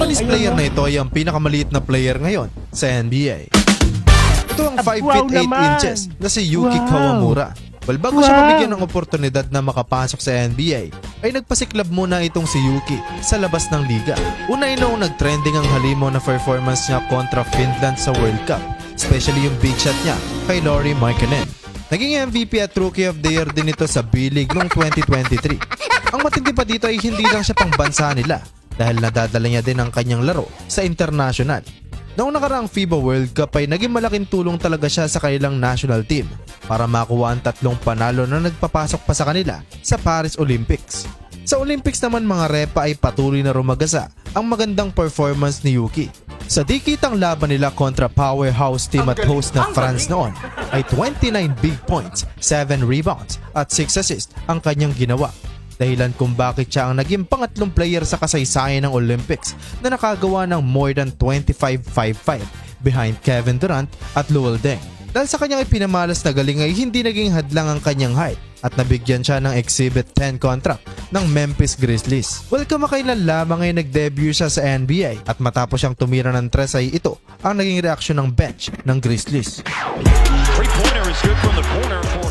Japanese player na ito ay ang pinakamaliit na player ngayon sa NBA. Ito ang 5 Wow feet 8 naman! inches na si Yuki Wow! Kawamura. Well, bago siya Wow! mabigyan ng oportunidad na makapasok sa NBA, ay nagpasiklab muna itong si Yuki sa labas ng liga. Una noong nagtrending ang halimaw na performance niya kontra Finland sa World Cup, especially yung big shot niya kay Lauri Markkanen. Naging MVP at Rookie of the Year din ito sa B-League noong 2023. Ang matindi pa dito ay hindi lang siya pang bansa nila dahil nadadala niya din ang kanyang laro sa international. Noong nakaraang FIBA World Cup ay naging malaking tulong talaga siya sa kanilang national team para makuha ang 3 panalo na nagpapasok pa sa kanila sa Paris Olympics. Sa Olympics naman mga repa ay patuloy na rumagasa ang magandang performance ni Yuki. Sa dikitang laban nila kontra powerhouse team at host na France noon ay 29 big points, 7 rebounds at 6 assists ang kanyang ginawa. Dahilan kung bakit siya ang naging pangatlong player sa kasaysayan ng Olympics na nakagawa ng more than 25-5-5 behind Kevin Durant at Luol Deng. Dahil sa kanyang ipinamalas na galing ay hindi naging hadlang ang kanyang height at nabigyan siya ng Exhibit 10 contract ng Memphis Grizzlies. Well, kamakailan lamang ay nag-debut siya sa NBA at matapos siyang tumira ng 3 ay ito ang naging reaksyon ng bench ng Grizzlies. Three-pointer is good from the corner for